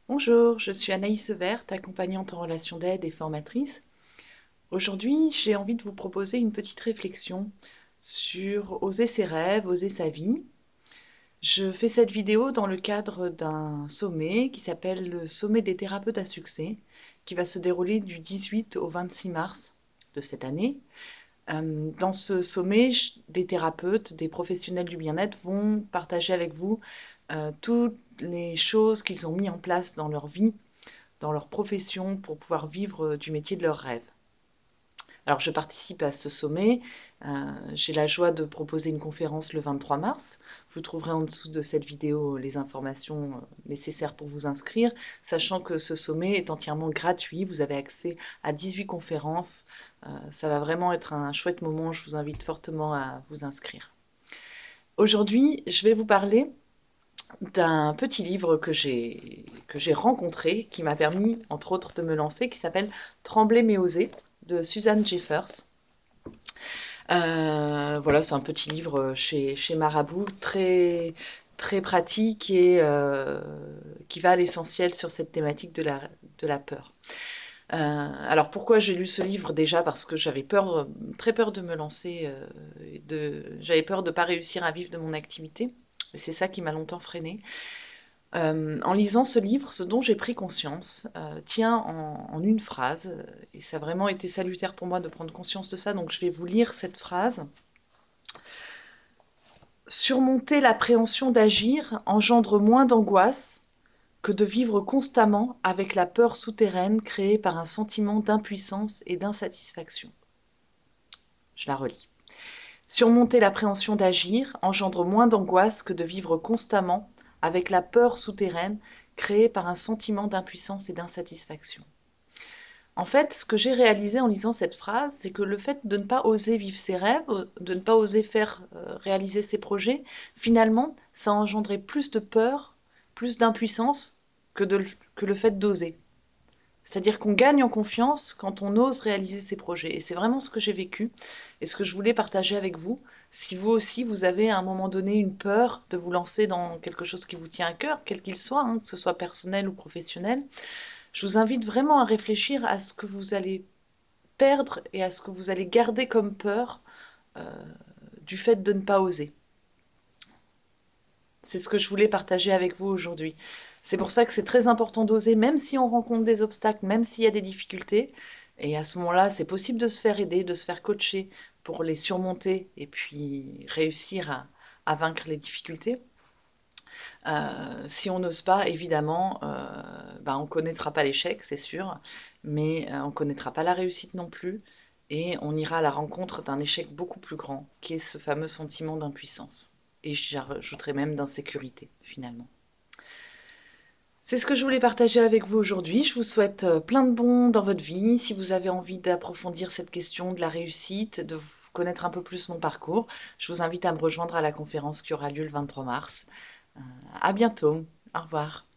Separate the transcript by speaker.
Speaker 1: Bonjour, je suis Anaïs Verte, accompagnante en relation d'aide et formatrice. Aujourd'hui, j'ai envie de vous proposer une petite réflexion sur oser ses rêves, oser sa vie. Je fais cette vidéo dans le cadre d'un sommet qui s'appelle le Sommet des thérapeutes à succès, qui va se dérouler du 18 au 26 mars de cette année. Dans ce sommet, des thérapeutes, des professionnels du bien-être vont partager avec vous toutes les choses qu'ils ont mis en place dans leur vie, dans leur profession, pour pouvoir vivre du métier de leurs rêves. Alors, je participe à ce sommet. J'ai la joie de proposer une conférence le 23 mars. Vous trouverez en dessous de cette vidéo les informations nécessaires pour vous inscrire, sachant que ce sommet est entièrement gratuit. Vous avez accès à 18 conférences. Ça va vraiment être un chouette moment. Je vous invite fortement à vous inscrire. Aujourd'hui, je vais vous parler d'un petit livre que j'ai rencontré, qui m'a permis, entre autres, de me lancer, qui s'appelle Trembler mais oser, de Suzanne Jeffers. Voilà, c'est un petit livre chez Marabout, très pratique et qui va à l'essentiel sur cette thématique de la peur. Alors pourquoi j'ai lu ce livre? Déjà parce que j'avais peur, très peur de me lancer, j'avais peur de ne pas réussir à vivre de mon activité. Et c'est ça qui m'a longtemps freinée. En lisant ce livre, ce dont j'ai pris conscience tient en une phrase, et ça a vraiment été salutaire pour moi de prendre conscience de ça, donc je vais vous lire cette phrase. Surmonter l'appréhension d'agir engendre moins d'angoisse que de vivre constamment avec la peur souterraine créée par un sentiment d'impuissance et d'insatisfaction. Je la relis. Surmonter l'appréhension d'agir engendre moins d'angoisse que de vivre constamment avec la peur souterraine créée par un sentiment d'impuissance et d'insatisfaction. En fait, ce que j'ai réalisé en lisant cette phrase, c'est que le fait de ne pas oser vivre ses rêves, de ne pas oser faire réaliser ses projets, finalement, ça a engendré plus de peur, plus d'impuissance que le fait d'oser. C'est-à-dire qu'on gagne en confiance quand on ose réaliser ses projets. Et c'est vraiment ce que j'ai vécu et ce que je voulais partager avec vous. Si vous aussi, vous avez à un moment donné une peur de vous lancer dans quelque chose qui vous tient à cœur, quel qu'il soit, hein, que ce soit personnel ou professionnel, je vous invite vraiment à réfléchir à ce que vous allez perdre et à ce que vous allez garder comme peur du fait de ne pas oser. C'est ce que je voulais partager avec vous aujourd'hui. C'est pour ça que c'est très important d'oser, même si on rencontre des obstacles, même s'il y a des difficultés. Et à ce moment-là, c'est possible de se faire aider, de se faire coacher pour les surmonter et puis réussir à vaincre les difficultés. Si on n'ose pas, évidemment, on ne connaîtra pas l'échec, c'est sûr, mais on ne connaîtra pas la réussite non plus. Et on ira à la rencontre d'un échec beaucoup plus grand, qui est ce fameux sentiment d'impuissance. Et j'ajouterais même d'insécurité, finalement. C'est ce que je voulais partager avec vous aujourd'hui. Je vous souhaite plein de bons dans votre vie. Si vous avez envie d'approfondir cette question de la réussite, de connaître un peu plus mon parcours, je vous invite à me rejoindre à la conférence qui aura lieu le 23 mars. À bientôt. Au revoir.